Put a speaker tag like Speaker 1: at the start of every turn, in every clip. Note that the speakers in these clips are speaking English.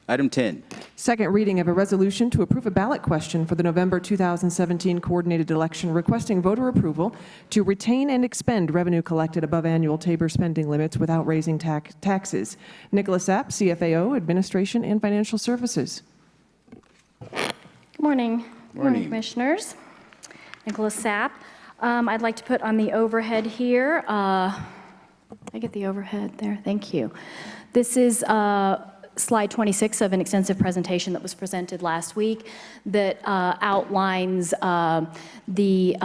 Speaker 1: Item 10.
Speaker 2: Second reading of a resolution to approve a ballot question for the November 2017 coordinated election requesting voter approval to retain and expend revenue collected above annual Tabor spending limits without raising taxes. Nicholas Sapp, CFAO, Administration and Financial Services.
Speaker 3: Good morning.
Speaker 1: Good morning,
Speaker 3: Commissioners. Nicholas Sapp. I'd like to put on the overhead here. I get the overhead there. Thank you. This is slide 26 of an extensive presentation that was presented last week that outlines the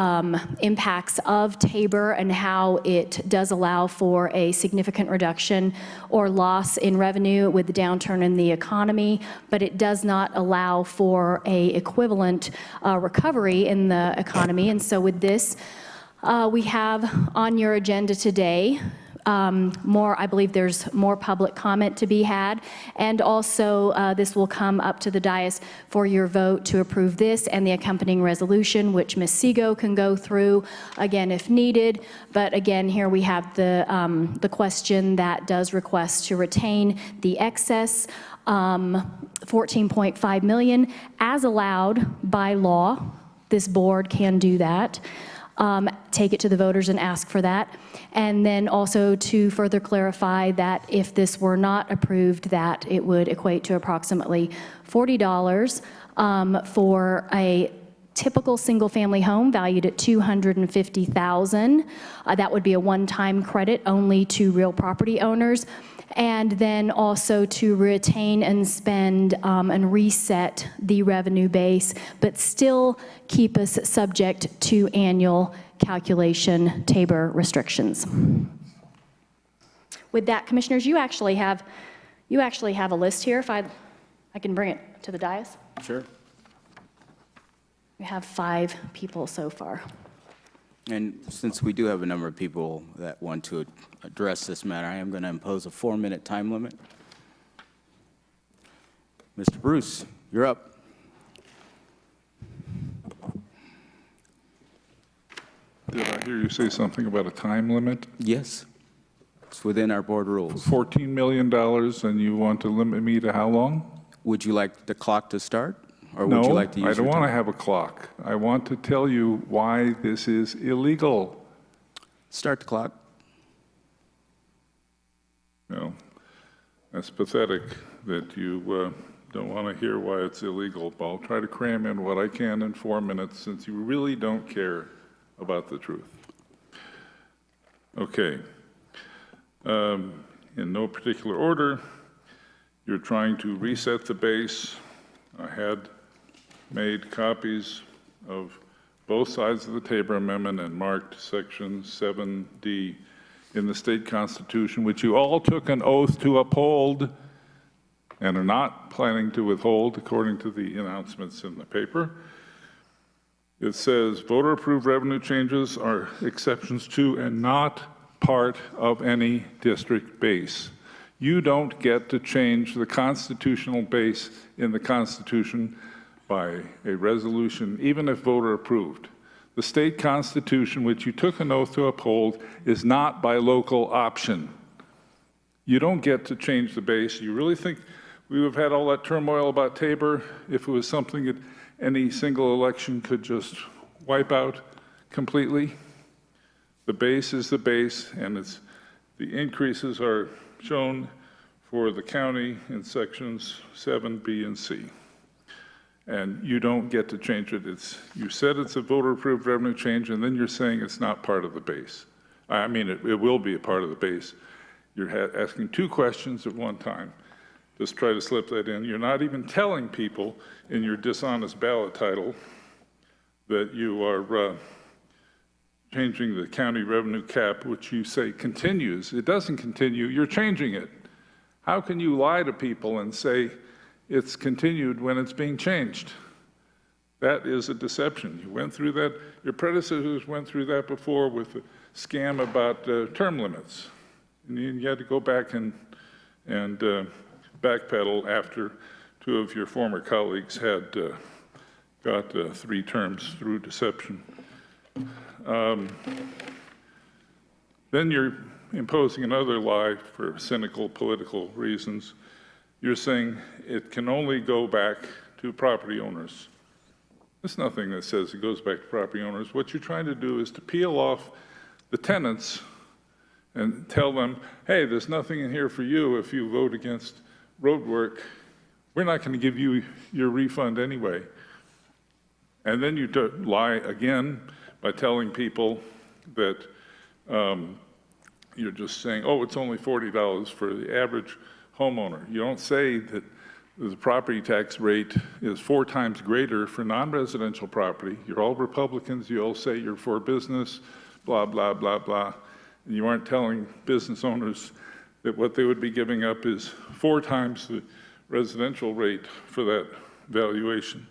Speaker 3: impacts of Tabor and how it does allow for a significant reduction or loss in revenue with the downturn in the economy, but it does not allow for a equivalent recovery in the economy. And so with this, we have on your agenda today I believe there's more public comment to be had, and also this will come up to the dais for your vote to approve this and the accompanying resolution, which Ms. Sego can go through again if needed. But again, here we have the question that does request to retain the excess $14.5 million as allowed by law. This board can do that. Take it to the voters and ask for that. And then also to further clarify that if this were not approved, that it would equate to approximately $40 for a typical single-family home valued at $250,000. That would be a one-time credit only to real property owners. And then also to retain and spend and reset the revenue base, but still keep us subject to annual calculation Tabor restrictions. With that, Commissioners, you actually have a list here. If I can bring it to the dais.
Speaker 1: Sure.
Speaker 3: We have 5 people so far.
Speaker 1: And since we do have a number of people that want to address this matter, I am going to impose a 4-minute time limit. Mr. Bruce, you're up.
Speaker 4: Did I hear you say something about a time limit?
Speaker 1: Yes. It's within our board rules.
Speaker 4: $14 million, and you want to limit me to how long?
Speaker 1: Would you like the clock to start? Or would you like to use
Speaker 4: I don't
Speaker 1: your
Speaker 4: want to
Speaker 1: time?
Speaker 4: have a clock. I want to tell you why this is illegal.
Speaker 1: Start the clock.
Speaker 4: No, that's pathetic that you don't want to hear why it's illegal, but I'll try to cram in what I can in 4 minutes since you really don't care about the truth. Okay. In no particular order, you're trying to reset the base. I had made copies of both sides of the Tabor Amendment and marked Section 7D in the state constitution, which you all took an oath to uphold and are not planning to withhold, according to the announcements in the paper. It says voter-approved revenue changes are exceptions to and not part of any district base. You don't get to change the constitutional base in the Constitution by a resolution, even if voter approved. The state constitution, which you took an oath to uphold, is not by local option. You don't get to change the base. You really think we would have had all that turmoil about Tabor if it was something that any single election could just wipe out completely? The base is the base, and the increases are shown for the county in sections 7, B, and C. And you don't get to change it. You said it's a voter-approved revenue change, and then you're saying it's not part of the base. I mean, it will be a part of the base. You're asking 2 questions at one time. Just try to slip that in. You're not even telling people in your dishonest ballot title that you are changing the county revenue cap, which you say continues. It doesn't continue. You're changing it. How can you lie to people and say it's continued when it's being changed? That is a deception. You went through that. Your predecessors went through that before with a scam about term limits. And you had to go back and backpedal after 2 of your former colleagues had got 3 terms through deception. Then you're imposing another lie for cynical political reasons. you're saying it can only go back to property owners. There's nothing that says it goes back to property owners. What you're trying to do is to peel off the tenants and tell them, hey, there's nothing in here for you if you vote against road work. We're not going to give you your refund anyway. And then you lie again by telling people that you're just saying, oh, it's only $40 for the average homeowner. You don't say that the property tax rate is 4 times greater for non-residential property. You're all Republicans. You all say you're for business, blah, blah, blah, blah. And you aren't telling business owners that what they would be giving up is 4 times the residential rate for that valuation.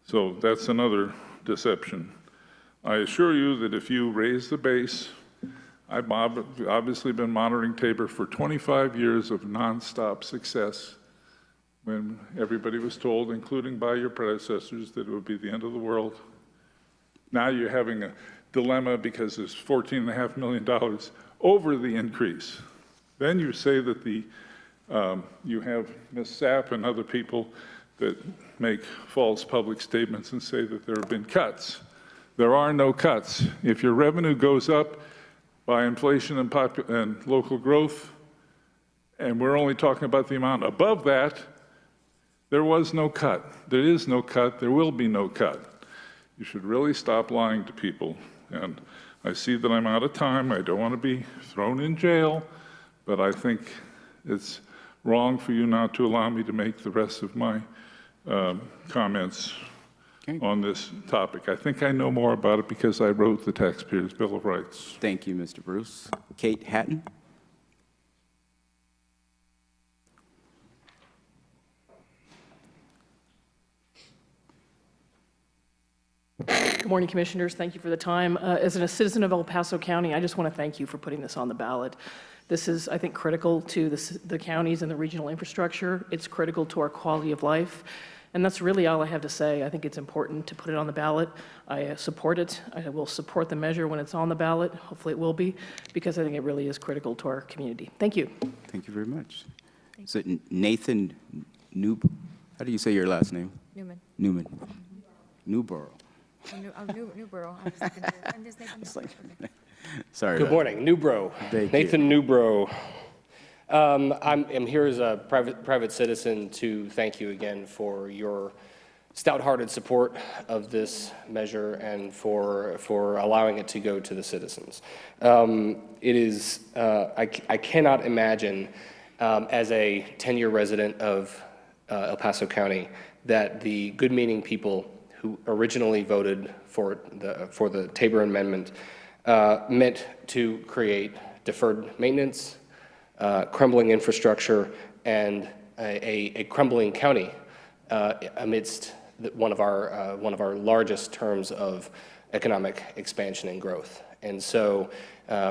Speaker 4: So that's another deception. I assure you that if you raise the base, I've obviously been monitoring Tabor for 25 years of nonstop success when everybody was told, including by your predecessors, that it would be the end of the world. Now you're having a dilemma because there's $14.5 million over the increase. Then you say that you have Ms. Sapp and other people that make false public statements and say that there have been cuts. There are no cuts. If your revenue goes up by inflation and local growth, and we're only talking about the amount above that, there was no cut. There is no cut. There will be no cut. You should really stop lying to people. And I see that I'm out of time. I don't want to be thrown in jail, but I think it's wrong for you not to allow me to make the rest of my comments on this topic. I think I know more about it because I wrote the Taxpayers' Bill of Rights.
Speaker 1: Thank you, Mr. Bruce. Kate Hatton?
Speaker 5: Good morning, Commissioners. Thank you for the time. As a citizen of El Paso County, I just want to thank you for putting this on the ballot. This is, I think, critical to the counties and the regional infrastructure. It's critical to our quality of life. And that's really all I have to say. I think it's important to put it on the ballot. I support it. I will support the measure when it's on the ballot. Hopefully it will be, because I think it really is critical to our community. Thank you.
Speaker 1: Thank you very much. Is it Nathan how do you say your last name?
Speaker 6: Newman.
Speaker 1: Newman. Newborough.
Speaker 6: Newborough. I was thinking, and his name is
Speaker 1: Sorry.
Speaker 7: Good morning, Newbro.
Speaker 1: Thank
Speaker 7: Nathan Newbro. I'm here as a private citizen to thank you again for your stout-hearted support of this measure and for allowing it to go to the citizens. It is, I cannot imagine, as a 10-year resident of El Paso County, that the good-meaning people who originally voted for the Tabor Amendment meant to create deferred maintenance, crumbling infrastructure, and a crumbling county amidst one of our largest terms of economic expansion and growth. And so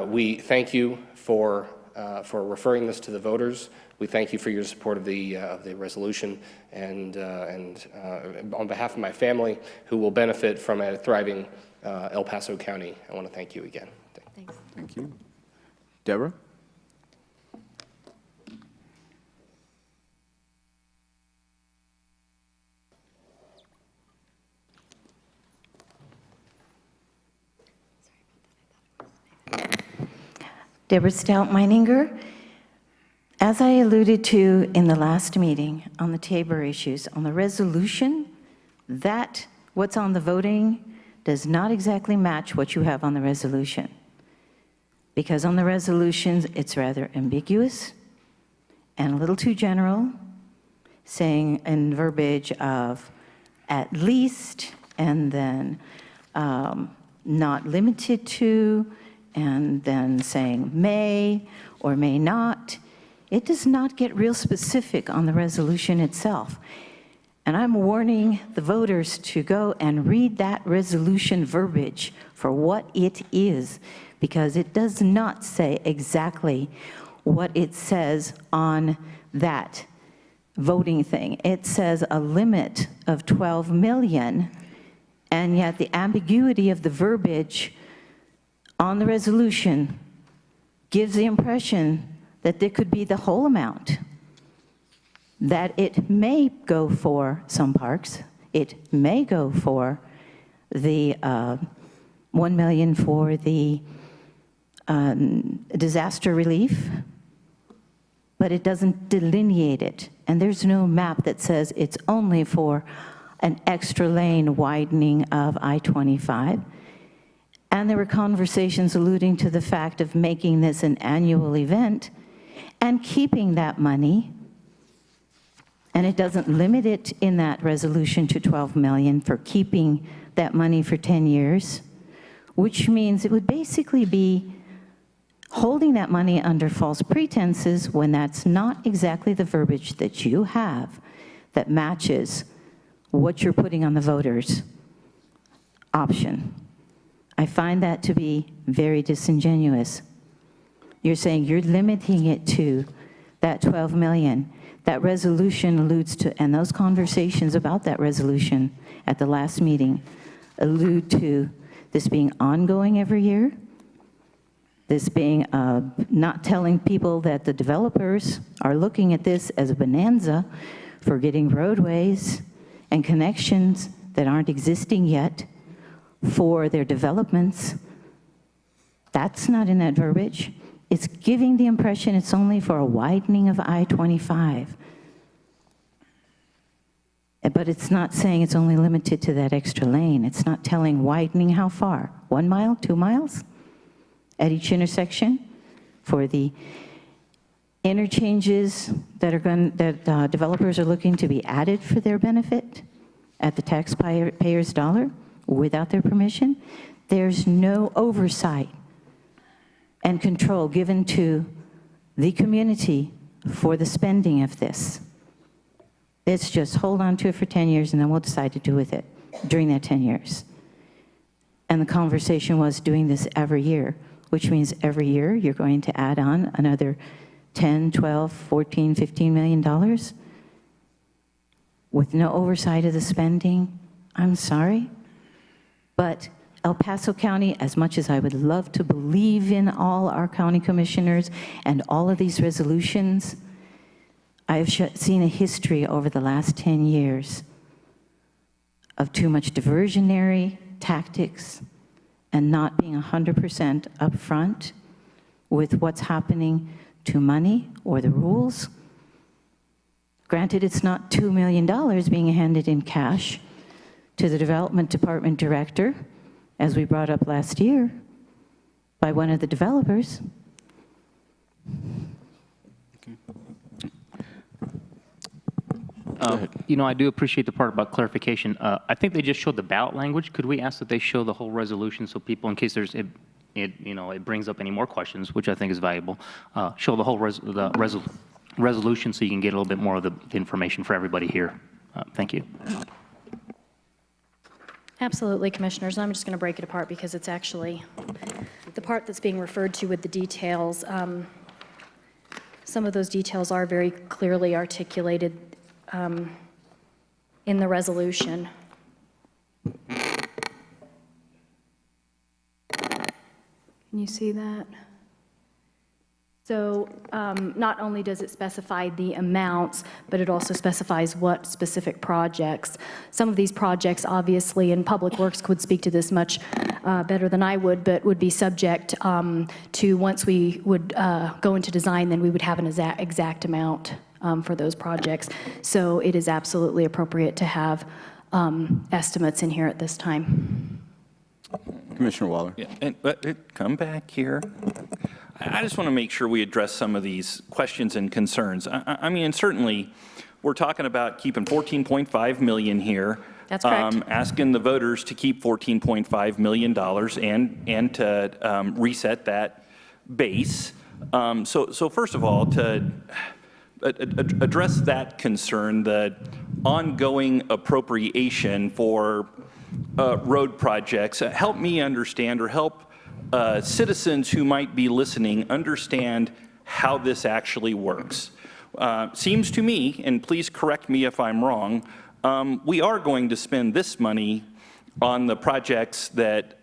Speaker 7: we thank you for referring this to the voters. We thank you for your support of the resolution, and on behalf of my family, who will benefit from a thriving El Paso County, I want to thank you again.
Speaker 6: Thanks.
Speaker 1: Thank you. Deborah?
Speaker 6: Deborah Stout-Meininger. As I alluded to in the last meeting on the Tabor issues, on the resolution, that what's on the voting does not exactly match what you have on the resolution. Because on the resolutions, it's rather ambiguous and a little too general, saying in verbiage of at least, and then not limited to, and then saying may or may not. It does not get real specific on the resolution itself. And I'm warning the voters to go and read that resolution verbiage for what it is, because it does not say exactly what it says on that voting thing. It says a limit of 12 million, and yet the ambiguity of the verbiage on the resolution gives the impression that there could be the whole amount. that it may go for some parks, it may go for the 1 million for the disaster relief, but it doesn't delineate it. And there's no map that says it's only for an extra lane widening of I-25. And there were conversations alluding to the fact of making this an annual event and keeping that money. And it doesn't limit it in that resolution to 12 million for keeping that money for 10 years, which means it would basically be holding that money under false pretenses when that's not exactly the verbiage that you have that matches what you're putting on the voters' option. I find that to be very disingenuous. You're saying you're limiting it to that 12 million. That resolution alludes to, and those conversations about that resolution at the last meeting allude to this being ongoing every year, this being not telling people that the developers are looking at this as a bonanza for getting roadways and connections that aren't existing yet for their developments. That's not in that verbiage. It's giving the impression it's only for a widening of I-25. But it's not saying it's only limited to that extra lane. It's not telling widening how far? 1 mile, 2 miles at each intersection for the interchanges that are developers are looking to be added for their benefit at the taxpayer's dollar without their permission. There's no oversight and control given to the community for the spending of this. It's just hold on to it for 10 years and then we'll decide to do with it during that 10 years. And the conversation was doing this every year, which means every year you're going to add on another 10, 12, 14, $15 million with no oversight of the spending. I'm sorry, but El Paso County, as much as I would love to believe in all our county commissioners and all of these resolutions, I have seen a history over the last 10 years of too much diversionary tactics and not being 100% upfront with what's happening to money or the rules. Granted, it's not $2 million being handed in cash to the development department director, as we brought up last year, by one of the developers.
Speaker 8: You know, I do appreciate the part about clarification. I think they just showed the ballot language. Could we ask that they show the whole resolution so people, in case there's, it brings up any more questions, which I think is valuable, show the whole resolution so you can get a little bit more of the information for everybody here. Thank you.
Speaker 3: Absolutely, Commissioners. I'm just going to break it apart because it's actually the part that's being referred to with the details. Some of those details are very clearly articulated in the resolution. Can you see that? So not only does it specify the amounts, but it also specifies what specific projects. Some of these projects, obviously, and Public Works could speak to this much better than I would, but would be subject to, once we would go into design, then we would have an exact amount for those projects. So it is absolutely appropriate to have estimates in here at this time.
Speaker 1: Commissioner Waller.
Speaker 9: Yeah, and come back here. I just want to make sure we address some of these questions and concerns. I mean, certainly, we're talking about keeping 14.5 million here.
Speaker 3: That's correct.
Speaker 9: Asking the voters to keep $14.5 million and to reset that base. So first of all, to address that concern, the ongoing appropriation for road projects, help me understand, or help citizens who might be listening understand how this actually works. Seems to me, and please correct me if I'm wrong, we are going to spend this money on the projects that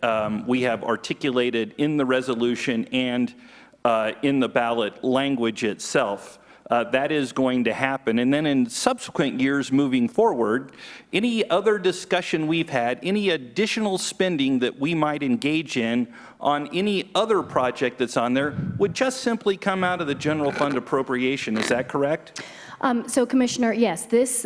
Speaker 9: we have articulated in the resolution and in the ballot language itself. that is going to happen. And then in subsequent years moving forward, any other discussion we've had, any additional spending that we might engage in on any other project that's on there would just simply come out of the general fund appropriation. Is that correct?
Speaker 3: So Commissioner, yes, this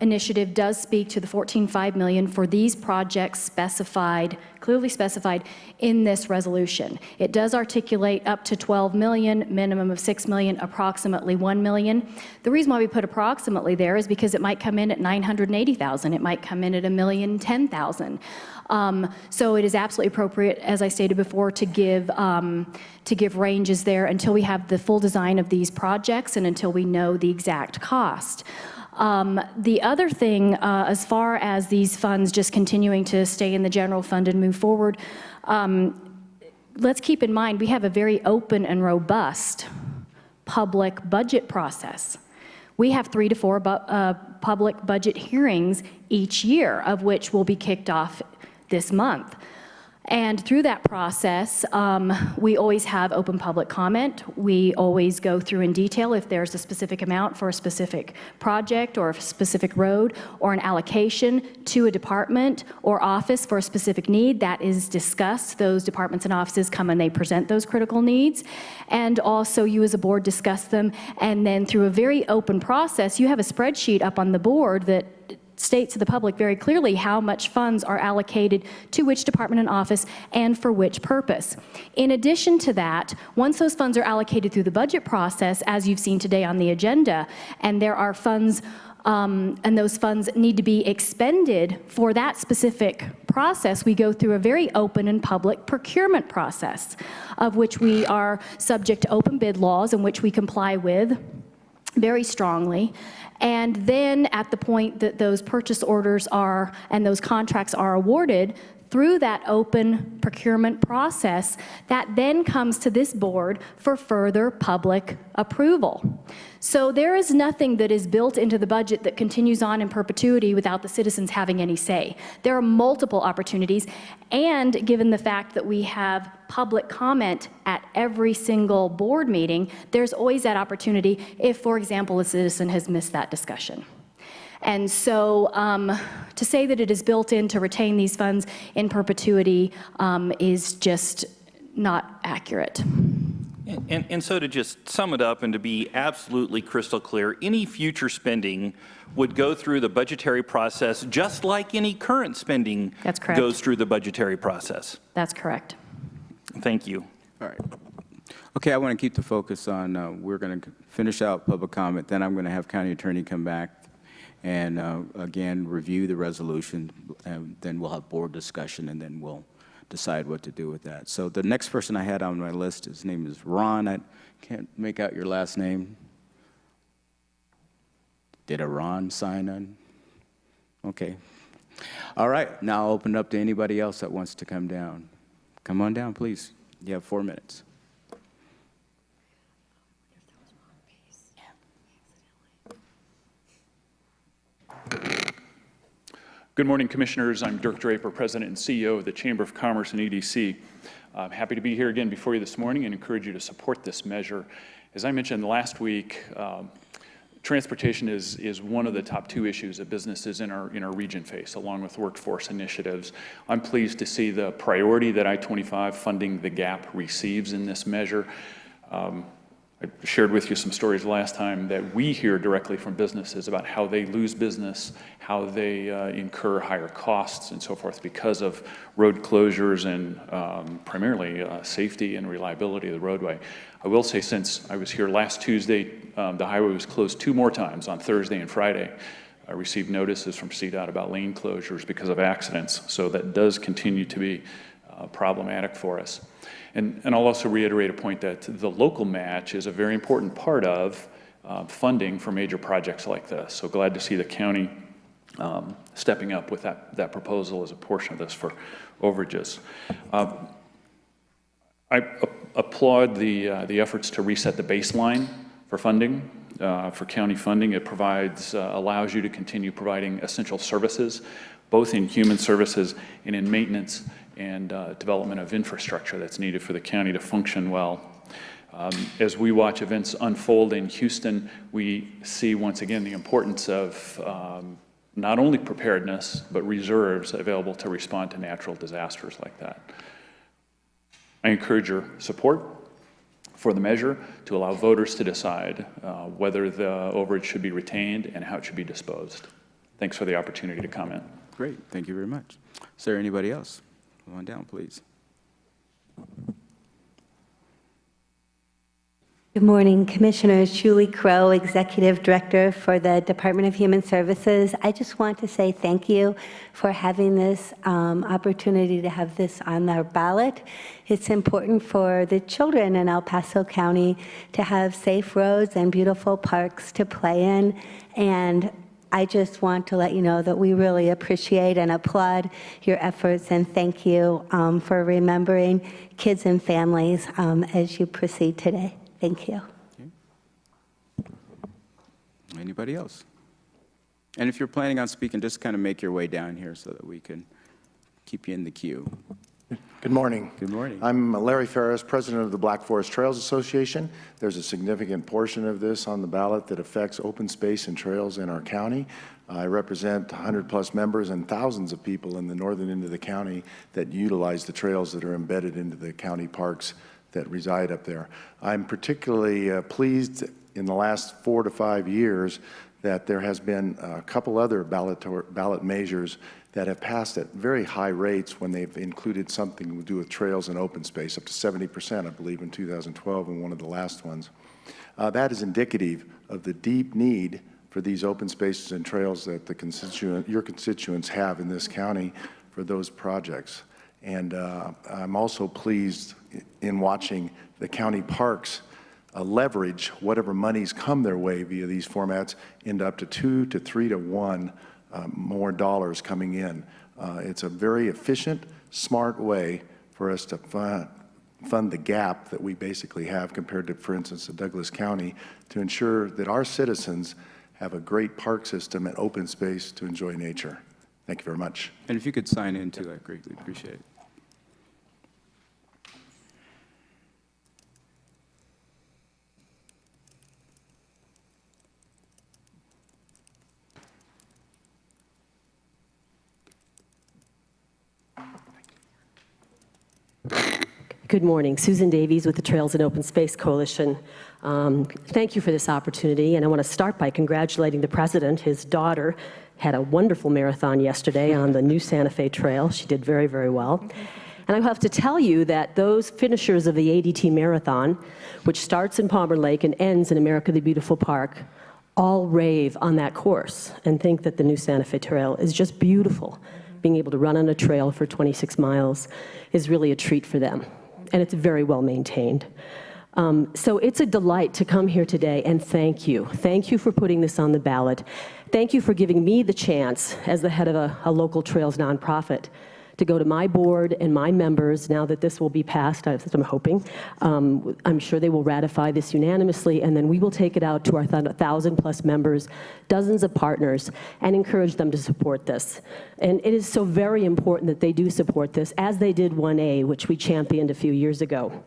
Speaker 3: initiative does speak to the $14.5 million for these projects specified, clearly specified in this resolution. It does articulate up to $12 million, minimum of $6 million, approximately $1 million. The reason why we put approximately there is because it might come in at $980,000. It might come in at $1,010,000. So it is absolutely appropriate, as I stated before, to give ranges there until we have the full design of these projects and until we know the exact cost. The other thing, as far as these funds just continuing to stay in the general fund and move forward, let's keep in mind we have a very open and robust public budget process. We have 3 to 4 public budget hearings each year, of which will be kicked off this month. And through that process, we always have open public comment. We always go through in detail if there's a specific amount for a specific project or a specific road or an allocation to a department or office for a specific need that is discussed. Those departments and offices come and they present those critical needs. And also you as a board discuss them. And then through a very open process, you have a spreadsheet up on the board that states to the public very clearly how much funds are allocated to which department and office and for which purpose. In addition to that, once those funds are allocated through the budget process, as you've seen today on the agenda, and there are funds, and those funds need to be expended for that specific process, we go through a very open and public procurement process, of which we are subject to open bid laws in which we comply with very strongly. And then at the point that those purchase orders are and those contracts are awarded, through that open procurement process, that then comes to this board for further public approval. So there is nothing that is built into the budget that continues on in perpetuity without the citizens having any say. There are multiple opportunities, and given the fact that we have public comment at every single board meeting, there's always that opportunity if, for example, a citizen has missed that discussion. And so to say that it is built in to retain these funds in perpetuity is just not accurate.
Speaker 9: And so to just sum it up and to be absolutely crystal clear, any future spending would go through the budgetary process just like any current spending
Speaker 3: That's correct.
Speaker 9: goes through the budgetary process.
Speaker 3: That's correct.
Speaker 9: Thank you.
Speaker 1: All right. Okay, I want to keep the focus on, we're going to finish out public comment, then I'm going to have county attorney come back and again, review the resolution, and then we'll have board discussion, and then we'll decide what to do with that. So the next person I had on my list, his name is Ron. I can't make out your last name. Did a Ron sign on? Okay. All right, now I'll open it up to anybody else that wants to come down. Come on down, please. You have 4 minutes.
Speaker 10: Good morning, Commissioners. I'm Dirk Draper, President and CEO of the Chamber of Commerce and EDC. I'm happy to be here again before you this morning and encourage you to support this measure. As I mentioned last week, transportation is one of the top 2 issues that businesses in our region face, along with workforce initiatives. I'm pleased to see the priority that I-25 funding the gap receives in this measure. I shared with you some stories last time that we hear directly from businesses about how they lose business, how they incur higher costs and so forth because of road closures and primarily safety and reliability of the roadway. I will say, since I was here last Tuesday, the highway was closed 2 more times on Thursday and Friday. I received notices from CDOT about lane closures because of accidents, so that does continue to be problematic for us. And I'll also reiterate a point that the local match is a very important part of funding for major projects like this. So glad to see the county stepping up with that proposal as a portion of this for overages. I applaud the efforts to reset the baseline for funding, for county funding. It allows you to continue providing essential services, both in human services and in maintenance and development of infrastructure that's needed for the county to function well. As we watch events unfold in Houston, we see once again the importance of not only preparedness, but reserves available to respond to natural disasters like that. I encourage your support for the measure to allow voters to decide whether the overage should be retained and how it should be disposed. Thanks for the opportunity to comment.
Speaker 1: Great, thank you very much. Is there anybody else? Come on down, please.
Speaker 11: Good morning, Commissioners. Julie Crow, Executive Director for the Department of Human Services. I just want to say thank you for having this opportunity to have this on our ballot. It's important for the children in El Paso County to have safe roads and beautiful parks to play in. And I just want to let you know that we really appreciate and applaud your efforts, and thank you for remembering kids and families as you proceed today. Thank you.
Speaker 1: Okay. Anybody else? And if you're planning on speaking, just kind of make your way down here so that we can keep you in the queue.
Speaker 12: Good morning.
Speaker 1: Good morning.
Speaker 12: I'm Larry Ferris, president of the Black Forest Trails Association. There's a significant portion of this on the ballot that affects open space and trails in our county. I represent 100-plus members and thousands of people in the northern end of the county that utilize the trails that are embedded into the county parks that reside up there. I'm particularly pleased in the last 4 to 5 years that there has been a couple other ballot measures that have passed at very high rates when they've included something to do with trails and open space, up to 70%, I believe, in 2012 in one of the last ones. That is indicative of the deep need for these open spaces and trails that your constituents have in this county for those projects. And I'm also pleased in watching the county parks leverage whatever monies come their way via these formats into up to 2 to 3 to 1 more dollars coming in. It's a very efficient, smart way for us to fund the gap that we basically have compared to, for instance, the Douglas County, to ensure that our citizens have a great park system and open space to enjoy nature. Thank you very much.
Speaker 1: And if you could sign in too, I'd greatly appreciate it.
Speaker 13: Good morning. Susan Davies with the Trails and Open Space Coalition. Thank you for this opportunity, and I want to start by congratulating the president. His daughter had a wonderful marathon yesterday on the new Santa Fe Trail. She did very, very well. And I have to tell you that those finishers of the ADT Marathon, which starts in Palmer Lake and ends in America the Beautiful Park, all rave on that course and think that the new Santa Fe Trail is just beautiful. Being able to run on a trail for 26 miles is really a treat for them, and it's very well maintained. So it's a delight to come here today and thank you. Thank you for putting this on the ballot. Thank you for giving me the chance, as the head of a local trails nonprofit, to go to my board and my members, now that this will be passed, I'm hoping. I'm sure they will ratify this unanimously, and then we will take it out to our 1,000-plus members, dozens of partners, and encourage them to support this. And it is so very important that they do support this, as they did 1A, which we championed a few years ago.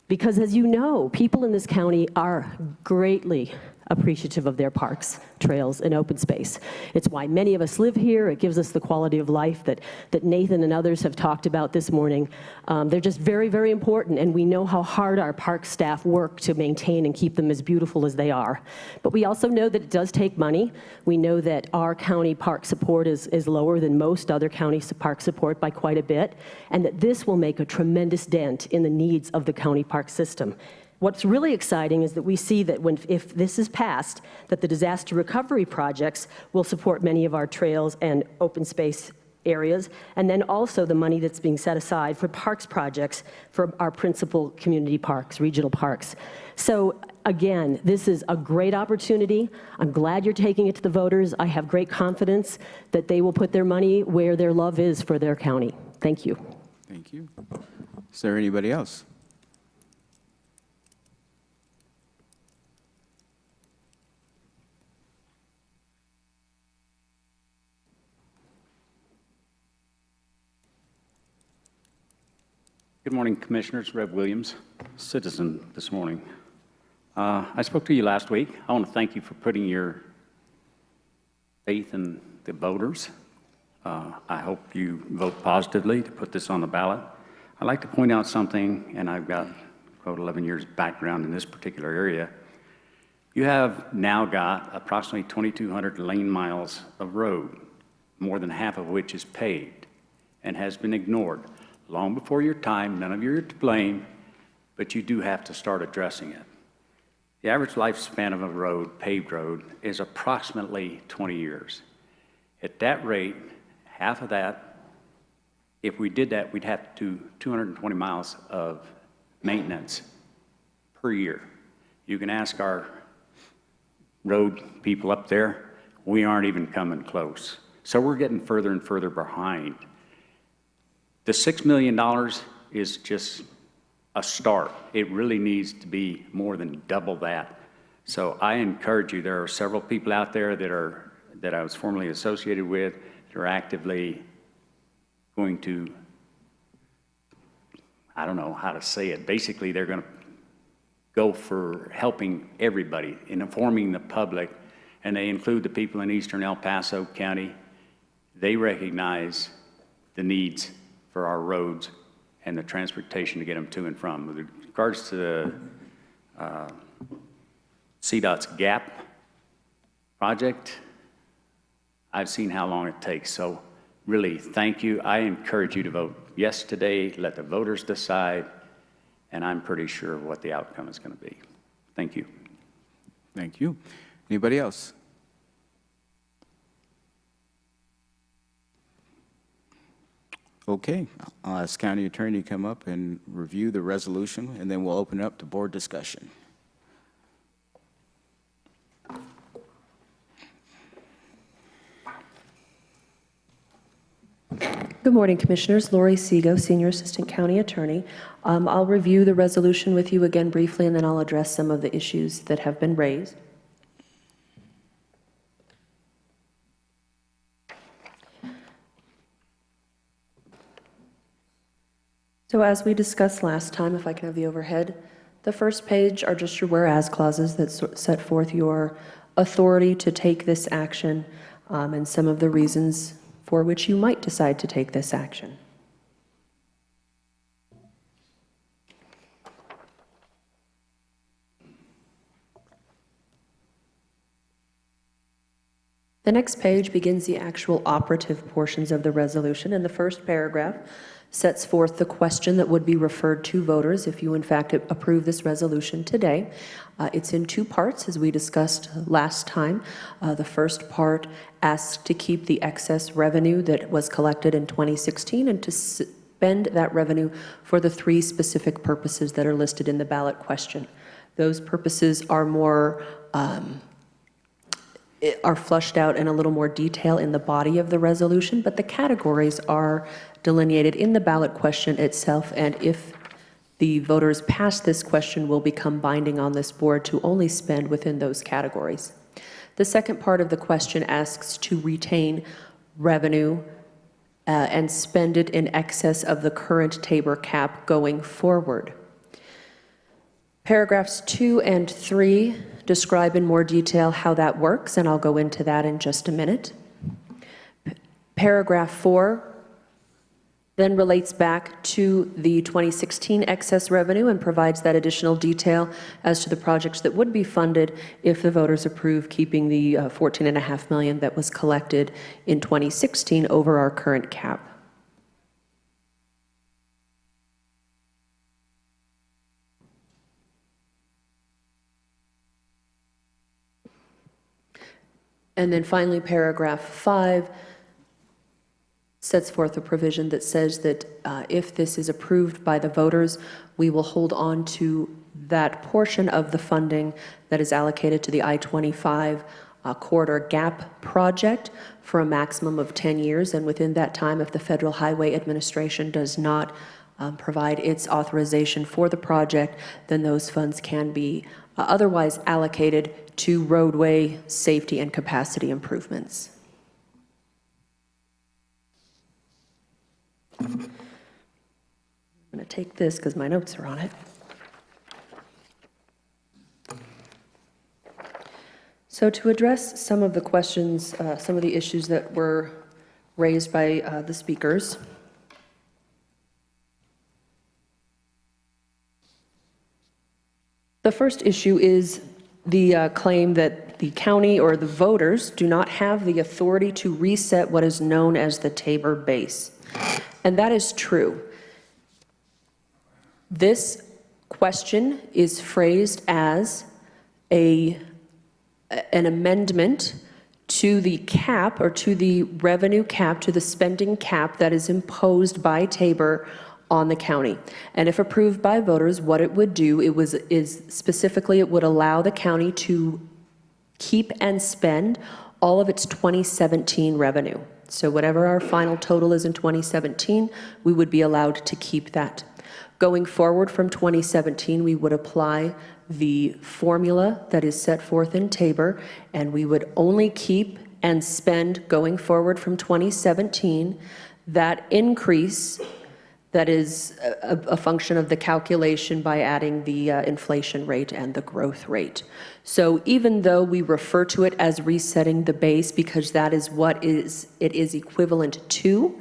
Speaker 13: Because as you know, people in this county are greatly appreciative of their parks, trails, and open space. It's why many of us live here. It gives us the quality of life that Nathan and others have talked about this morning. They're just very, very important, and we know how hard our park staff work to maintain and keep them as beautiful as they are. But we also know that it does take money. We know that our county park support is lower than most other county park support by quite a bit, and that this will make a tremendous dent in the needs of the county park system. What's really exciting is that we see that if this is passed, that the disaster recovery projects will support many of our trails and open space areas, and then also the money that's being set aside for parks projects for our principal community parks, regional parks. So again, this is a great opportunity. I'm glad you're taking it to the voters. I have great confidence that they will put their money where their love is for their county. Thank you.
Speaker 1: Thank you. Is there anybody else?
Speaker 14: Good morning, Commissioners. Rev Williams, citizen this morning. I spoke to you last week. I want to thank you for putting your faith in the voters. I hope you vote positively to put this on the ballot. I'd like to point out something, and I've got, quote, 11 years background in this particular area. You have now got approximately 2,200 lane miles of road, more than half of which is paved and has been ignored. Long before your time, none of you are to blame, but you do have to start addressing it. The average lifespan of a road, paved road, is approximately 20 years. At that rate, half of that, if we did that, we'd have to do 220 miles of maintenance per year. You can ask our road people up there, we aren't even coming close. So we're getting further and further behind. The $6 million is just a start. It really needs to be more than double that. So I encourage you, there are several people out there that I was formerly associated with that are actively going to, I don't know how to say it, basically they're going to go for helping everybody, in informing the public, and they include the people in eastern El Paso County. They recognize the needs for our roads and the transportation to get them to and from. With regards to the CDOT's GAP project, I've seen how long it takes. So really, thank you. I encourage you to vote yes today. Let the voters decide. And I'm pretty sure what the outcome is going to be. Thank you.
Speaker 1: Thank you. Anybody else? Okay, I'll ask County Attorney to come up and review the resolution, and then we'll open it up to board discussion.
Speaker 15: Good morning, Commissioners. Lori Sego, Senior Assistant County Attorney. I'll review the resolution with you again briefly, and then I'll address some of the issues that have been raised. So as we discussed last time, if I can have the overhead, the first page are just your whereas clauses that set forth your authority to take this action and some of the reasons for which you might decide to take this action. The next page begins the actual operative portions of the resolution, and the first paragraph sets forth the question that would be referred to voters if you in fact approve this resolution today. It's in two parts, as we discussed last time. The first part asks to keep the excess revenue that was collected in 2016 and to spend that revenue for the three specific purposes that are listed in the ballot question. Those purposes are more are flushed out in a little more detail in the body of the resolution, but the categories are delineated in the ballot question itself, and if the voters pass this question, will become binding on this board to only spend within those categories. The second part of the question asks to retain revenue and spend it in excess of the current Tabor cap going forward. Paragraphs 2 and 3 describe in more detail how that works, and I'll go into that in just a minute. Paragraph 4 then relates back to the 2016 excess revenue and provides that additional detail as to the projects that would be funded if the voters approve keeping the $14.5 million that was collected in 2016 over our current cap. And then finally, paragraph 5 sets forth a provision that says that if this is approved by the voters, we will hold on to that portion of the funding that is allocated to the I-25 corridor gap project for a maximum of 10 years. And within that time, if the Federal Highway Administration does not provide its authorization for the project, then those funds can be otherwise allocated to roadway safety and capacity improvements. I'm going to take this because my notes are on it. So to address some of the questions, some of the issues that were raised by the speakers. The first issue is the claim that the county or the voters do not have the authority to reset what is known as the Tabor base. And that is true. This question is phrased as an amendment to the cap, or to the revenue cap, to the spending cap that is imposed by Tabor on the county. And if approved by voters, what it would do, is specifically it would allow the county to keep and spend all of its 2017 revenue. So whatever our final total is in 2017, we would be allowed to keep that. Going forward from 2017, we would apply the formula that is set forth in Tabor, and we would only keep and spend going forward from 2017 that increase that is a function of the calculation by adding the inflation rate and the growth rate. So even though we refer to it as resetting the base, because that is what it is equivalent to,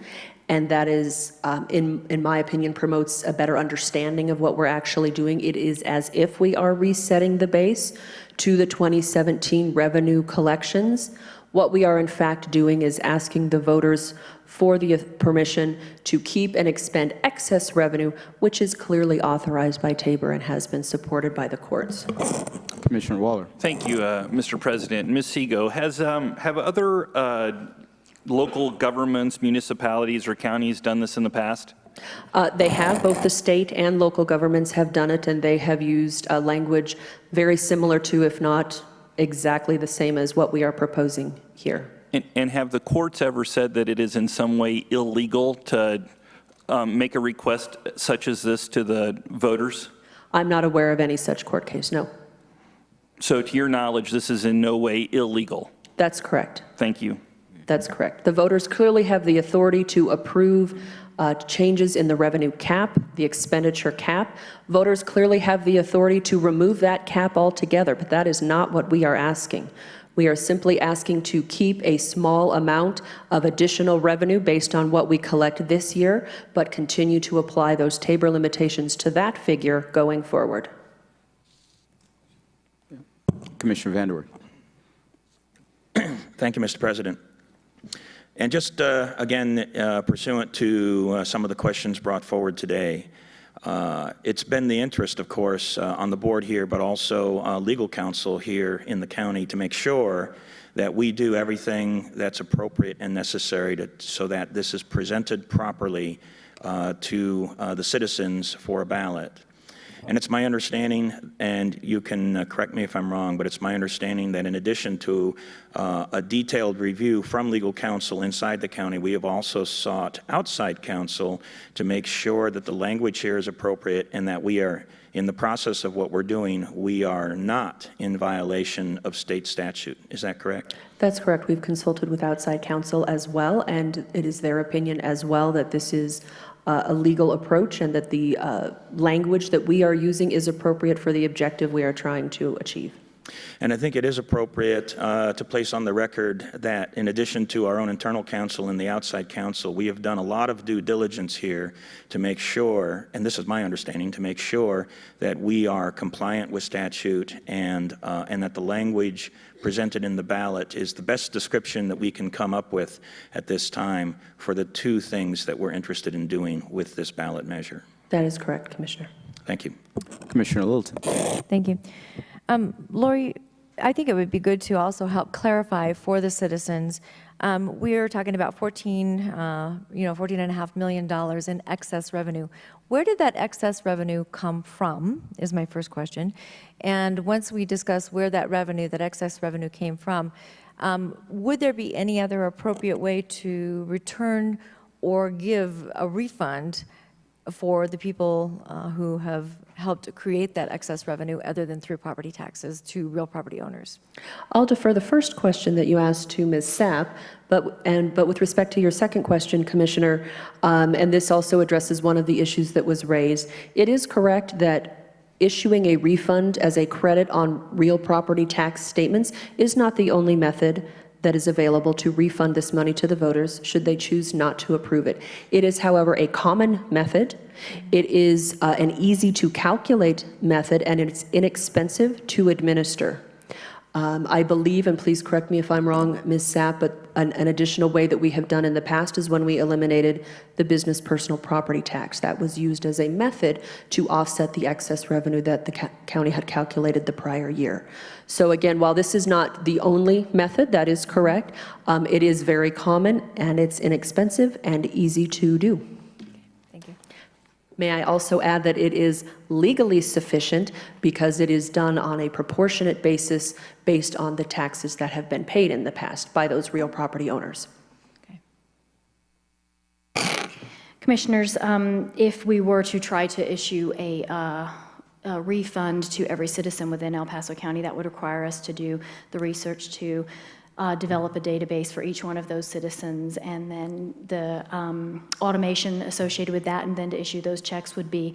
Speaker 15: and that is, in my opinion, promotes a better understanding of what we're actually doing. It is as if we are resetting the base to the 2017 revenue collections. What we are in fact doing is asking the voters for the permission to keep and expend excess revenue, which is clearly authorized by Tabor and has been supported by the courts.
Speaker 1: Commissioner Waller.
Speaker 9: Thank you, Mr. President. Ms. Sego, have other local governments, municipalities, or counties done this in the past?
Speaker 15: They have. Both the state and local governments have done it, and they have used language very similar to, if not exactly the same as what we are proposing here.
Speaker 9: And have the courts ever said that it is in some way illegal to make a request such as this to the voters?
Speaker 15: I'm not aware of any such court case, no.
Speaker 9: So to your knowledge, this is in no way illegal?
Speaker 15: That's correct.
Speaker 9: Thank you.
Speaker 15: That's correct. The voters clearly have the authority to approve changes in the revenue cap, the expenditure cap. Voters clearly have the authority to remove that cap altogether, but that is not what we are asking. We are simply asking to keep a small amount of additional revenue based on what we collect this year, but continue to apply those Tabor limitations to that figure going forward.
Speaker 1: Commissioner Vanderwerf.
Speaker 16: Thank you, Mr. President. And just again, pursuant to some of the questions brought forward today, it's been the interest, of course, on the board here, but also legal counsel here in the county to make sure that we do everything that's appropriate and necessary so that this is presented properly to the citizens for a ballot. And it's my understanding, and you can correct me if I'm wrong, but it's my understanding that in addition to a detailed review from legal counsel inside the county, we have also sought outside counsel to make sure that the language here is appropriate and that we are, in the process of what we're doing, we are not in violation of state statute. Is that correct?
Speaker 15: That's correct. We've consulted with outside counsel as well, and it is their opinion as well that this is a legal approach and that the language that we are using is appropriate for the objective we are trying to achieve.
Speaker 16: And I think it is appropriate to place on the record that in addition to our own internal counsel and the outside counsel, we have done a lot of due diligence here to make sure, and this is my understanding, to make sure that we are compliant with statute and that the language presented in the ballot is the best description that we can come up with at this time for the two things that we're interested in doing with this ballot measure.
Speaker 15: That is correct, Commissioner.
Speaker 16: Thank you.
Speaker 1: Commissioner Littleton.
Speaker 17: Thank you. Lori, I think it would be good to also help clarify for the citizens. We're talking about $14.5 million in excess revenue. Where did that excess revenue come from, is my first question. And once we discuss where that excess revenue came from, would there be any other appropriate way to return or give a refund for the people who have helped create that excess revenue other than through property taxes to real property owners?
Speaker 15: I'll defer the first question that you asked to Ms. Sapp, but with respect to your second question, Commissioner, and this also addresses one of the issues that was raised, it is correct that issuing a refund as a credit on real property tax statements is not the only method that is available to refund this money to the voters should they choose not to approve it. It is, however, a common method. It is an easy-to-calculate method, and it's inexpensive to administer. I believe, and please correct me if I'm wrong, Ms. Sapp, but an additional way that we have done in the past is when we eliminated the business personal property tax. That was used as a method to offset the excess revenue that the county had calculated the prior year. So again, while this is not the only method, that is correct, it is very common, and it's inexpensive and easy to do.
Speaker 17: Thank you.
Speaker 15: May I also add that it is legally sufficient because it is done on a proportionate basis based on the taxes that have been paid in the past by those real property owners.
Speaker 3: Commissioners, if we were to try to issue a refund to every citizen within El Paso County, that would require us to do the research to develop a database for each one of those citizens, and then the automation associated with that, and then to issue those checks would be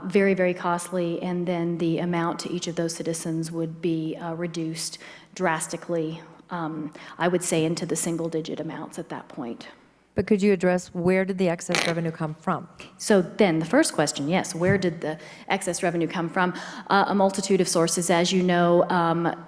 Speaker 3: very, very costly, and then the amount to each of those citizens would be reduced drastically, I would say into the single-digit amounts at that point.
Speaker 17: But could you address where did the excess revenue come from?
Speaker 3: So then the first question, yes, where did the excess revenue come from? A multitude of sources. As you know,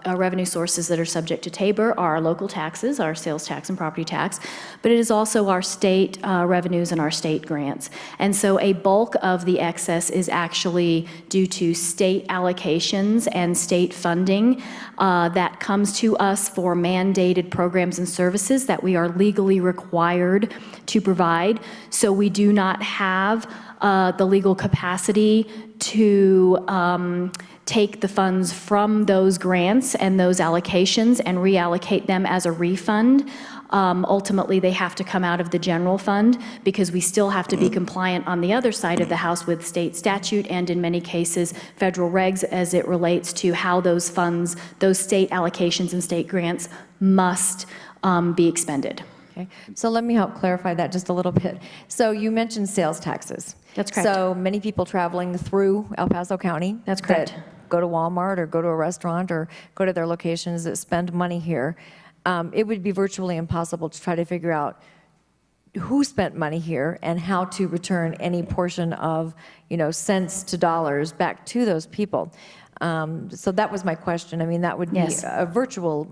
Speaker 3: revenue sources that are subject to TABOR are our local taxes, our sales tax and property tax, but it is also our state revenues and our state grants. And so a bulk of the excess is actually due to state allocations and state funding that comes to us for mandated programs and services that we are legally required to provide. So we do not have the legal capacity to take the funds from those grants and those allocations and reallocate them as a refund. Ultimately, they have to come out of the general fund because we still have to be compliant on the other side of the house with state statute and in many cases federal regs as it relates to how those funds, those state allocations and state grants must be expended.
Speaker 17: Okay, so let me help clarify that just a little bit. So you mentioned sales taxes.
Speaker 3: That's correct.
Speaker 17: So many people traveling through El Paso County.
Speaker 3: That's correct.
Speaker 17: That go to Walmart or go to a restaurant or go to their locations that spend money here. It would be virtually impossible to try to figure out who spent money here and how to return any portion of, cents to dollars back to those people. So that was my question. I mean, that would be a virtual,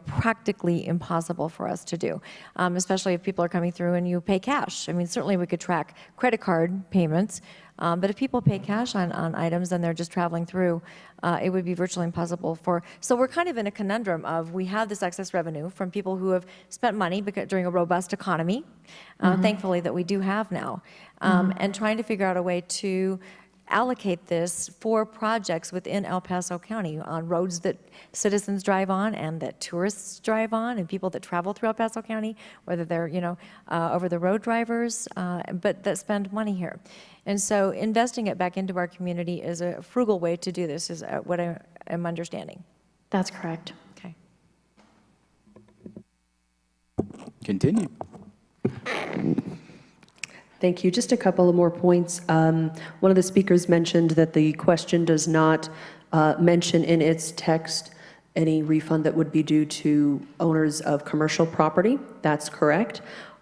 Speaker 17: practically impossible for us to do, especially if people are coming through and you pay cash. I mean, certainly we could track credit card payments, but if people pay cash on items and they're just traveling through, it would be virtually impossible so we're kind of in a conundrum of we have this excess revenue from people who have spent money during a robust economy, thankfully that we do have now, and trying to figure out a way to allocate this for projects within El Paso County on roads that citizens drive on and that tourists drive on and people that travel through El Paso County, whether they're, over-the-road drivers, but that spend money here. And so investing it back into our community is a frugal way to do this, is what I am understanding.
Speaker 3: That's correct.
Speaker 17: Okay.
Speaker 1: Continue.
Speaker 15: Thank you. Just a couple of more points. One of the speakers mentioned that the question does not mention in its text any refund that would be due to owners of commercial property. That's correct.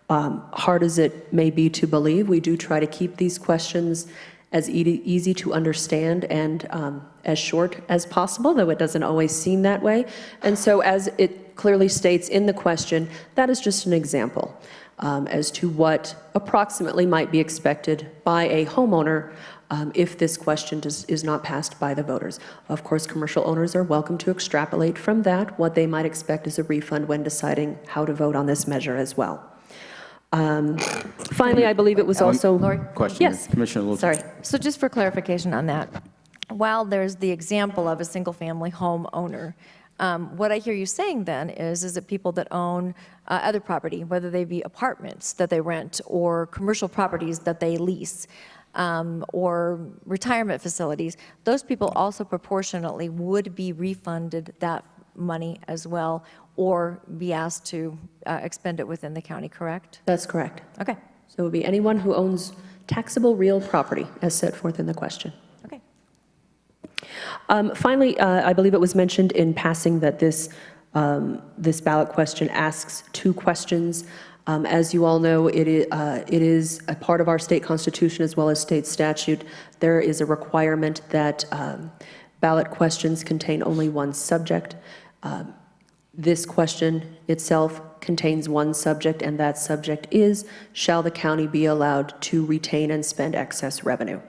Speaker 15: Hard as it may be to believe, we do try to keep these questions as easy to understand and as short as possible, though it doesn't always seem that way. And so as it clearly states in the question, that is just an example as to what approximately might be expected by a homeowner if this question is not passed by the voters. Of course, commercial owners are welcome to extrapolate from that what they might expect as a refund when deciding how to vote on this measure as well. Finally, I believe it was also...
Speaker 17: Lori?
Speaker 1: Question.
Speaker 15: Yes.
Speaker 1: Commissioner Wilson.
Speaker 17: Sorry. So just for clarification on that, while there's the example of a single-family home owner, what I hear you saying then is that people that own other property, whether they be apartments that they rent or commercial properties that they lease, or retirement facilities, those people also proportionately would be refunded that money as well, or be asked to expend it within the county, correct?
Speaker 15: That's correct.
Speaker 17: Okay.
Speaker 15: So it would be anyone who owns taxable real property, as set forth in the question.
Speaker 17: Okay.
Speaker 15: Finally, I believe it was mentioned in passing that this ballot question asks 2 questions. As you all know, it is a part of our state constitution as well as state statute. There is a requirement that ballot questions contain only 1 subject. This question itself contains 1 subject, and that subject is, shall the county be allowed to retain and spend excess revenue?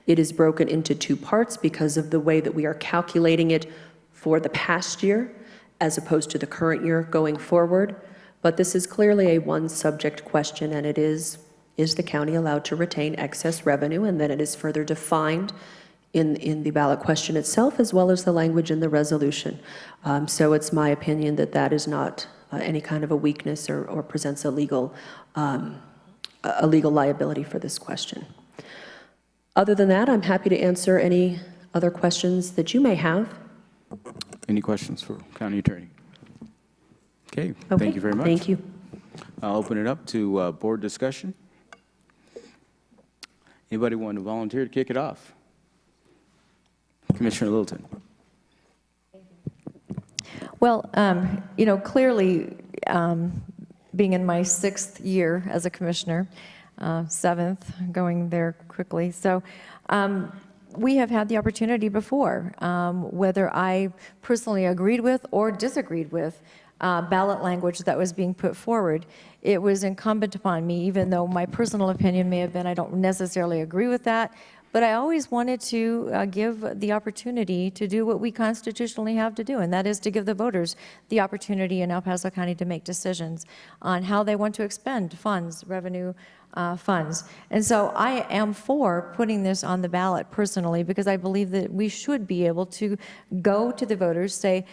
Speaker 15: It is broken into 2 parts because of the way that we are calculating it for the past year as opposed to the current year going forward. But this is clearly a 1-subject question, and it is the county allowed to retain excess revenue? And then it is further defined in the ballot question itself, as well as the language in the resolution. So it's my opinion that that is not any kind of a weakness or presents a legal liability for this question. Other than that, I'm happy to answer any other questions that you may have.
Speaker 1: Any questions for County Attorney? Okay,
Speaker 15: Okay,
Speaker 1: thank you very much.
Speaker 15: thank you.
Speaker 1: I'll open it up to board discussion. Anybody want to volunteer to kick it off? Commissioner Littleton.
Speaker 17: Well, clearly, being in my 6th year as a commissioner, 7th, going there quickly. So we have had the opportunity before, whether I personally agreed with or disagreed with ballot language that was being put forward. It was incumbent upon me, even though my personal opinion may have been I don't necessarily agree with that, but I always wanted to give the opportunity to do what we constitutionally have to do, and that is to give the voters the opportunity in El Paso County to make decisions on how they want to expend funds, revenue funds. And so I am for putting this on the ballot personally, because I believe that we should be able to go to the voters, say,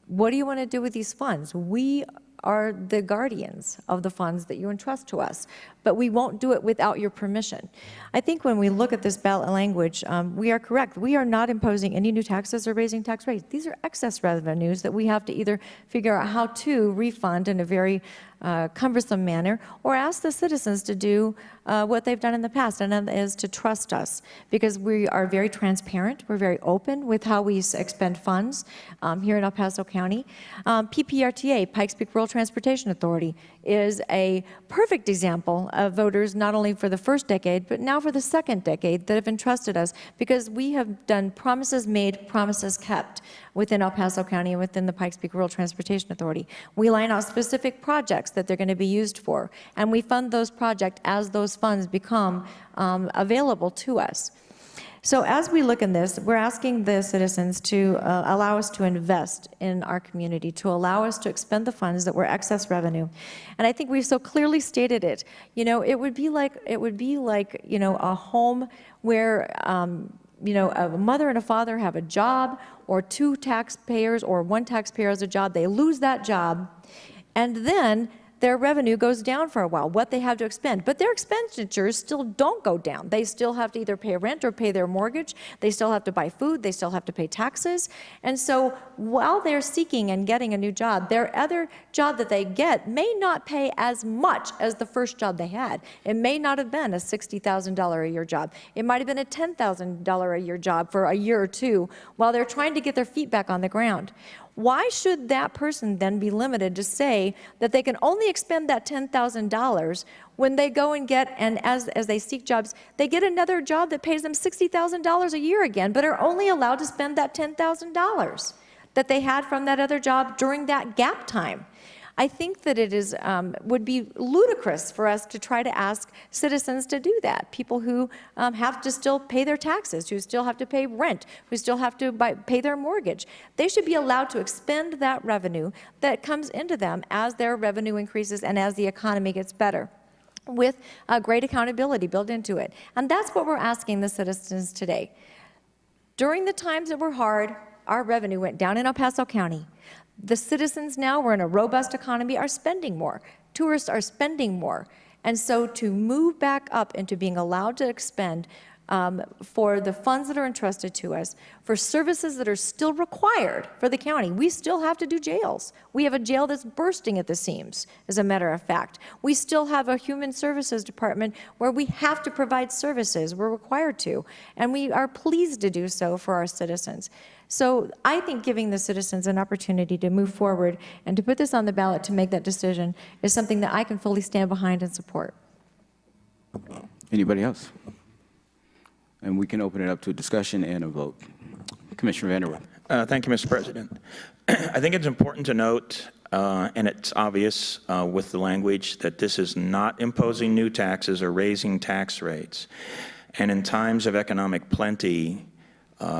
Speaker 17: what do you want to do with these funds? We are the guardians of the funds that you entrust to us, but we won't do it without your permission. I think when we look at this ballot language, we are correct. We are not imposing any new taxes or raising tax rates. These are excess revenues that we have to either figure out how to refund in a very cumbersome manner, or ask the citizens to do what they've done in the past, and that is to trust us, because we are very transparent, we're very open with how we expend funds here in El Paso County. PPRTA, Pikes Peak Rural Transportation Authority, is a perfect example of voters not only for the first decade, but now for the second decade that have entrusted us, because we have done promises made, promises kept within El Paso County and within the Pikes Peak Rural Transportation Authority. We line out specific projects that they're going to be used for, and we fund those projects as those funds become available to us. So as we look in this, we're asking the citizens to allow us to invest in our community, to allow us to expend the funds that were excess revenue. And I think we've so clearly stated it. It would be like a home where a mother and a father have a job, or 2 taxpayers or 1 taxpayer has a job. They lose that job, and then their revenue goes down for a while, what they have to expend. But their expenditures still don't go down. They still have to either pay rent or pay their mortgage. They still have to buy food. They still have to pay taxes. And so while they're seeking and getting a new job, their other job that they get may not pay as much as the first job they had. It may not have been a $60,000 a year job. It might have been a $10,000 a year job for a year or 2 while they're trying to get their feet back on the ground. Why should that person then be limited to say that they can only expend that $10,000 when they go and get, and as they seek jobs, they get another job that pays them $60,000 a year again, but are only allowed to spend that $10,000 that they had from that other job during that gap time? I think that it would be ludicrous for us to try to ask citizens to do that. People who have to still pay their taxes, who still have to pay rent, who still have to pay their mortgage. They should be allowed to expend that revenue that comes into them as their revenue increases and as the economy gets better, with great accountability built into it. And that's what we're asking the citizens today. During the times that were hard, our revenue went down in El Paso County. The citizens now, we're in a robust economy, are spending more. Tourists are spending more. And so to move back up into being allowed to expend for the funds that are entrusted to us, for services that are still required for the county. We still have to do jails. We have a jail that's bursting at the seams, as a matter of fact. We still have a human services department where we have to provide services. We're required to, and we are pleased to do so for our citizens. So I think giving the citizens an opportunity to move forward and to put this on the ballot to make that decision is something that I can fully stand behind and support.
Speaker 1: Anybody else? And we can open it up to a discussion and a vote. Commissioner Vanderwerf.
Speaker 16: Thank you, Mr. President. I think it's important to note, and it's obvious with the language, that this is not imposing new taxes or raising tax rates. And in times of economic plenty,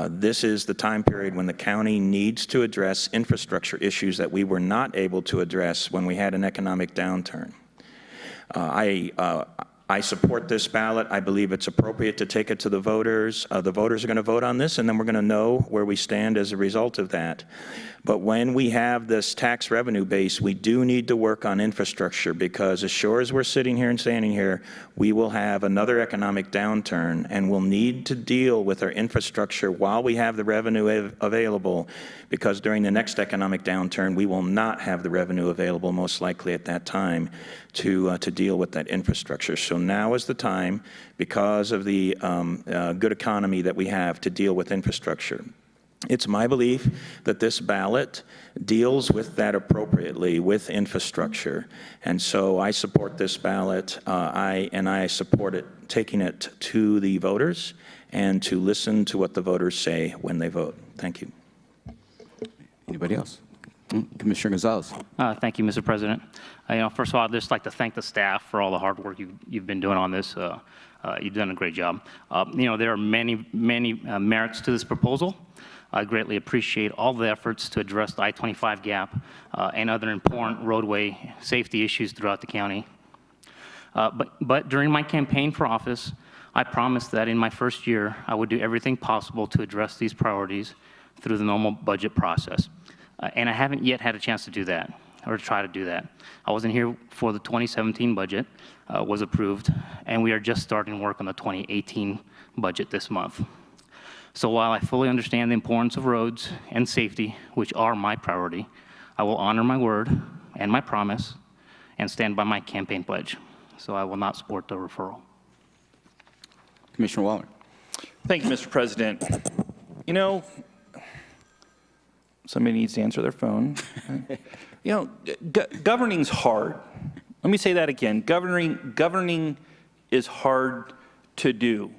Speaker 16: this is the time period when the county needs to address infrastructure issues that we were not able to address when we had an economic downturn. I support this ballot. I believe it's appropriate to take it to the voters. The voters are going to vote on this, and then we're going to know where we stand as a result of that. But when we have this tax revenue base, we do need to work on infrastructure, because as sure as we're sitting here and standing here, we will have another economic downturn, and we'll need to deal with our infrastructure while we have the revenue available, because during the next economic downturn, we will not have the revenue available, most likely at that time, to deal with that infrastructure. So now is the time, because of the good economy that we have, to deal with infrastructure. It's my belief that this ballot deals with that appropriately, with infrastructure. And so I support this ballot, I support it, taking it to the voters and to listen to what the voters say when they vote. Thank you.
Speaker 1: Anybody else? Commissioner Gonzalez.
Speaker 8: Thank you, Mr. President. First of all, I'd just like to thank the staff for all the hard work you've been doing on this. You've done a great job. There are many merits to this proposal. I greatly appreciate all the efforts to address the I-25 gap and other important roadway safety issues throughout the county. But during my campaign for office, I promised that in my first year, I would do everything possible to address these priorities through the normal budget process. And I haven't yet had a chance to do that, or to try to do that. I wasn't here for the 2017 budget was approved, and we are just starting work on the 2018 budget this month. So while I fully understand the importance of roads and safety, which are my priority, I will honor my word and my promise and stand by my campaign pledge. So I will not support the referral.
Speaker 1: Commissioner Waller.
Speaker 9: Thank you, Mr. President. Somebody needs to answer their phone. Governing's hard. Let me say that again. Governing is hard to do.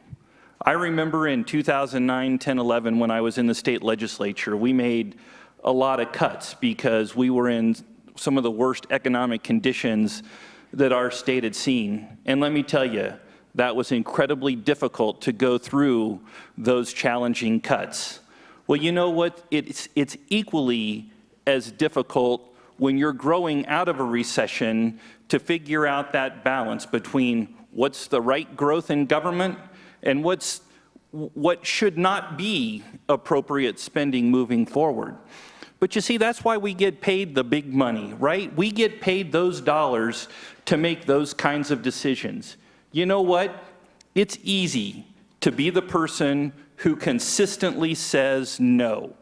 Speaker 9: I remember in 2009, 10, 11, when I was in the state legislature, we made a lot of cuts because we were in some of the worst economic conditions that our state had seen. And let me tell you, that was incredibly difficult to go through those challenging cuts. Well, you know what? It's equally as difficult when you're growing out of a recession to figure out that balance between what's the right growth in government and what should not be appropriate spending moving forward. But you see, that's why we get paid the big money, right? We get paid those dollars to make those kinds of decisions. You know what? It's easy to be the person who consistently says no,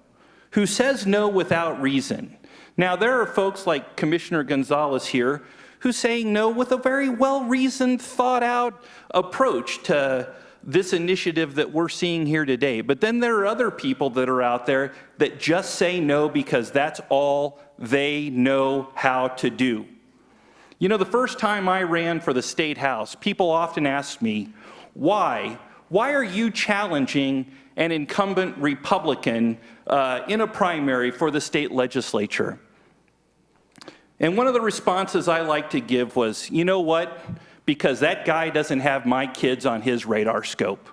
Speaker 9: who says no without reason. Now, there are folks like Commissioner Gonzalez here who's saying no with a very well-reasoned, thought-out approach to this initiative that we're seeing here today. But then there are other people that are out there that just say no because that's all they know how to do. The first time I ran for the state house, people often asked me, why? Why are you challenging an incumbent Republican in a primary for the state legislature? And one of the responses I like to give was, you know what? Because that guy doesn't have my kids on his radar scope.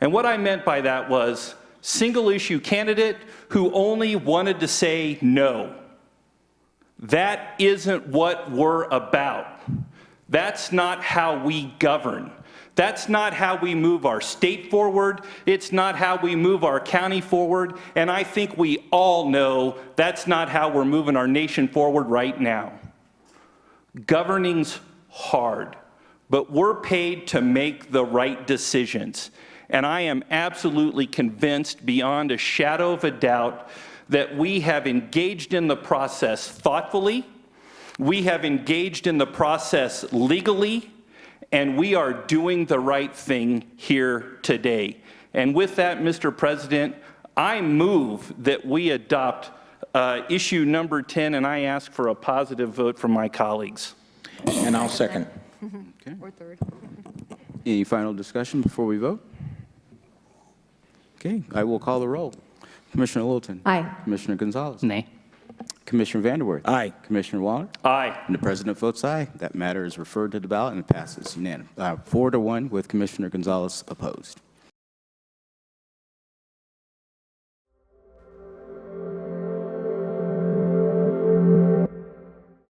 Speaker 9: And what I meant by that was single issue candidate who only wanted to say no. That isn't what we're about. That's not how we govern. That's not how we move our state forward. It's not how we move our county forward. And I think we all know that's not how we're moving our nation forward right now. Governing's hard. but we're paid to make the right decisions. And I am absolutely convinced beyond a shadow of a doubt that we have engaged in the process thoughtfully, we have engaged in the process legally, and we are doing the right thing here today. And with that, Mr. President, I move that we adopt issue number 10, and I ask for a positive vote from my colleagues.
Speaker 16: And I'll second.
Speaker 1: Okay.
Speaker 17: Or third.
Speaker 1: Any final discussion before we vote? Okay, I will call the roll. Commissioner Littleton.
Speaker 17: Aye.
Speaker 1: Commissioner Gonzalez.
Speaker 8: Nay.
Speaker 1: Commissioner Vanderworth.
Speaker 16: Aye.
Speaker 1: Commissioner Waller.
Speaker 9: Aye.
Speaker 1: And the president votes aye. That matter is referred to the ballot and it passes unanimously, 4-1 with Commissioner Gonzalez opposed.